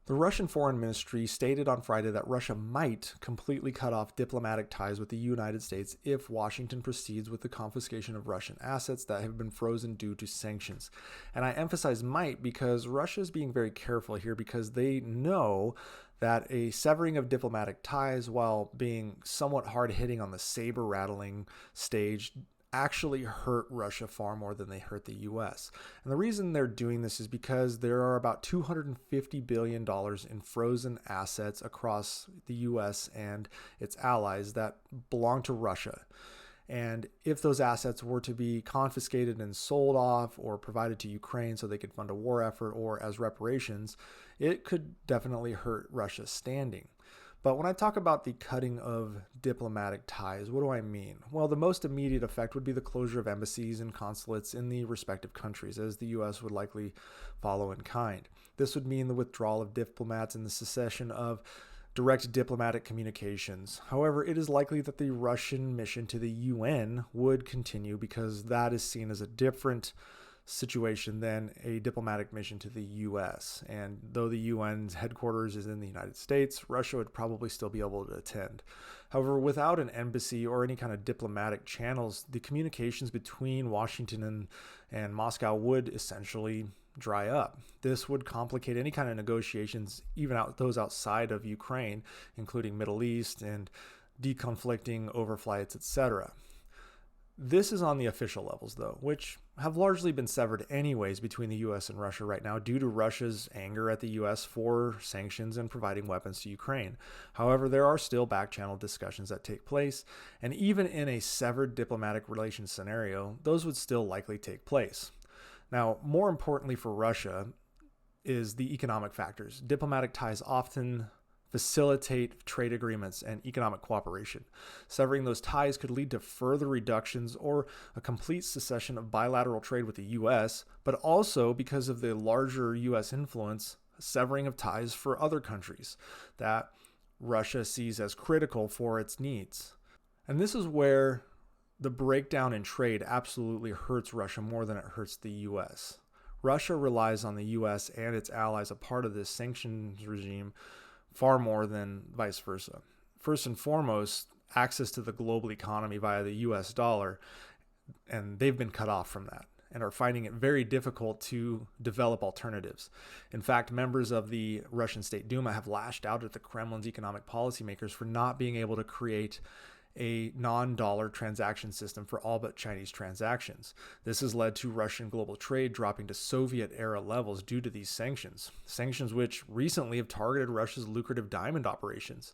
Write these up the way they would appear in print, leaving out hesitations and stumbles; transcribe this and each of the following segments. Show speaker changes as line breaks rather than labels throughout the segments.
The Russian Foreign Ministry stated on Friday that Russia might completely cut off diplomatic ties with the United States if Washington proceeds with the confiscation of Russian assets that have been frozen due to sanctions. And I emphasize might because Russia is being very careful here because they know that a severing of diplomatic ties, while being somewhat hard hitting on the saber rattling stage, actually hurt Russia far more than they hurt the US. And the reason they're doing this is because there are about $250 billion in frozen assets across the US and its allies that belong to Russia. And if those assets were to be confiscated and sold off or provided to Ukraine so they could fund a war effort or as reparations, it could definitely hurt Russia's standing. But when I talk about the cutting of diplomatic ties, what do I mean? Well, the most immediate effect would be the closure of embassies and consulates in the respective countries, as the U.S. would likely follow in kind. This would mean the withdrawal of diplomats and the cessation of direct diplomatic communications. However, it is likely that the Russian mission to the UN would continue because that is seen as a different situation than a diplomatic mission to the US. And though the UN's headquarters is in the United States, Russia would probably still be able to attend. However, without an embassy or any kind of diplomatic channels, the communications between Washington and Moscow would essentially dry up. This would complicate any kind of negotiations, even those outside of Ukraine, including Middle East and deconflicting overflights, etc. This is on the official levels, though, which have largely been severed anyways between the US and Russia right now due to Russia's anger at the US for sanctions and providing weapons to Ukraine. However, there are still back-channel discussions that take place, and even in a severed diplomatic relations scenario, those would still likely take place. Now, more importantly for Russia is the economic factors. Diplomatic ties often facilitate trade agreements and economic cooperation. Severing those ties could lead to further reductions or a complete cessation of bilateral trade with the US, but also because of the larger US influence, severing of ties for other countries that Russia sees as critical for its needs. And this is where the breakdown in trade absolutely hurts Russia more than it hurts the US. Russia relies on the US and its allies, a part of this sanctions regime, far more than vice versa. First and foremost, access to the global economy via the US dollar, and they've been cut off from that and are finding it very difficult to develop alternatives. In fact, members of the Russian State Duma have lashed out at the Kremlin's economic policymakers for not being able to create a non-dollar transaction system for all but Chinese transactions. This has led to Russian global trade dropping to Soviet-era levels due to these sanctions. Sanctions which recently have targeted Russia's lucrative diamond operations.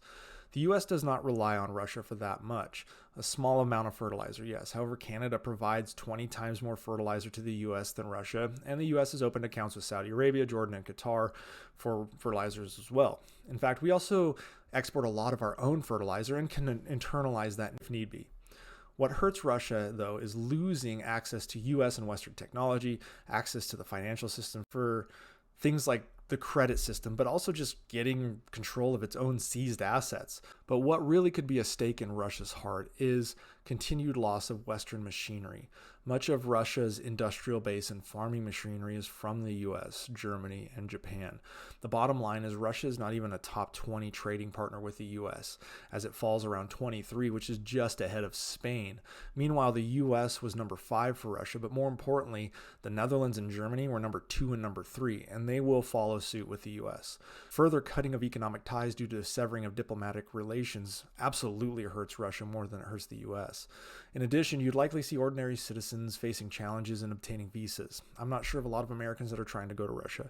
The U.S. does not rely on Russia for that much. A small amount of fertilizer, yes. However, Canada provides 20 times more fertilizer to the U.S. than Russia, and the U.S. has opened accounts with Saudi Arabia, Jordan, and Qatar for fertilizers as well. In fact, we also export a lot of our own fertilizer and can internalize that if need be. What hurts Russia, though, is losing access to U.S. and Western technology, access to the financial system for things like the credit system, but also just getting control of its own seized assets. But what really could be a stake in Russia's heart is continued loss of Western machinery. Much of Russia's industrial base and farming machinery is from the US, Germany, and Japan. The bottom line is Russia is not even a top 20 trading partner with the US, as it falls around 23, which is just ahead of Spain. Meanwhile, the US was number 5 for Russia, but more importantly, the Netherlands and Germany were number 2 and number 3, and they will follow suit with the US. Further cutting of economic ties due to the severing of diplomatic relations absolutely hurts Russia more than it hurts the US. In addition, you'd likely see ordinary citizens facing challenges in obtaining visas. I'm not sure of a lot of Americans that are trying to go to Russia.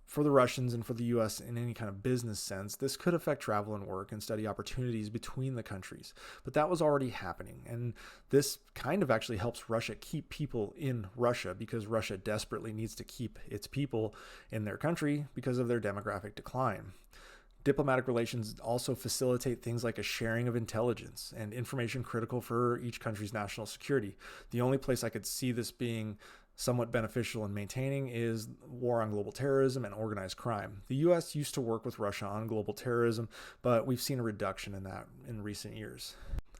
For the Russians and for the US in any kind of business sense, this could affect travel and work and study opportunities between the countries. But that was already happening. And this kind of actually helps Russia keep people in Russia because Russia desperately needs to keep its people in their country because of their demographic decline. Diplomatic relations also facilitate things like a sharing of intelligence and information critical for each country's national security. The only place I could see this being somewhat beneficial in maintaining is war on global terrorism and organized crime. The US used to work with Russia on global terrorism, but we've seen a reduction in that in recent years.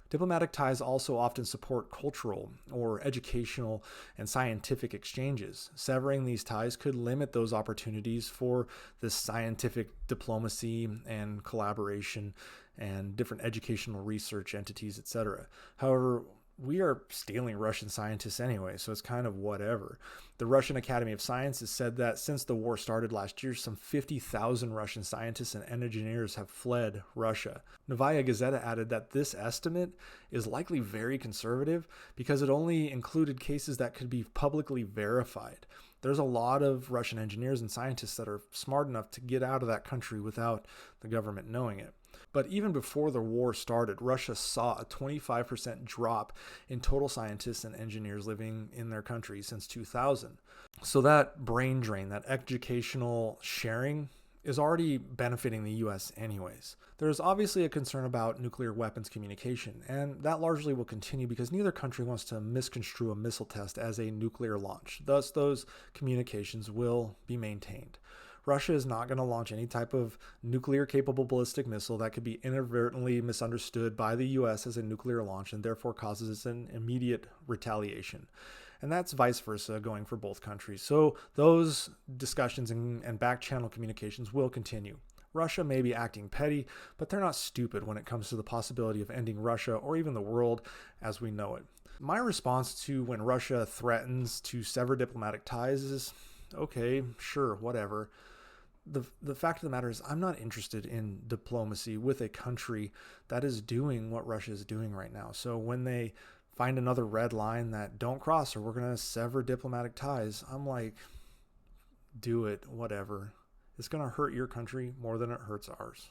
Diplomatic ties also often support cultural or educational and scientific exchanges. Severing these ties could limit those opportunities for this scientific diplomacy and collaboration and different educational research entities, etc. However, we are stealing Russian scientists anyway, so it's kind of whatever. The Russian Academy of Sciences said that since the war started last year, some 50,000 Russian scientists and engineers have fled Russia. Novaya Gazeta added that this estimate is likely very conservative because it only included cases that could be publicly verified. There's a lot of Russian engineers and scientists that are smart enough to get out of that country without the government knowing it. But even before the war started, Russia saw a 25% drop in total scientists and engineers living in their country since 2000. So that brain drain, that educational sharing, is already benefiting the US anyways. There's obviously a concern about nuclear weapons communication, and that largely will continue because neither country wants to misconstrue a missile test as a nuclear launch. Thus, those communications will be maintained. Russia is not going to launch any type of nuclear-capable ballistic missile that could be inadvertently misunderstood by the U.S. as a nuclear launch and therefore causes an immediate retaliation. And that's vice versa going for both countries. So those discussions and back-channel communications will continue. Russia may be acting petty, but they're not stupid when it comes to the possibility of ending Russia or even the world as we know it. My response to when Russia threatens to sever diplomatic ties is, okay, sure, whatever. The fact of the matter is I'm not interested in diplomacy with a country that is doing what Russia is doing right now. So when they find another red line that don't cross or we're going to sever diplomatic ties, I'm like, do it, whatever. It's going to hurt your country more than it hurts ours.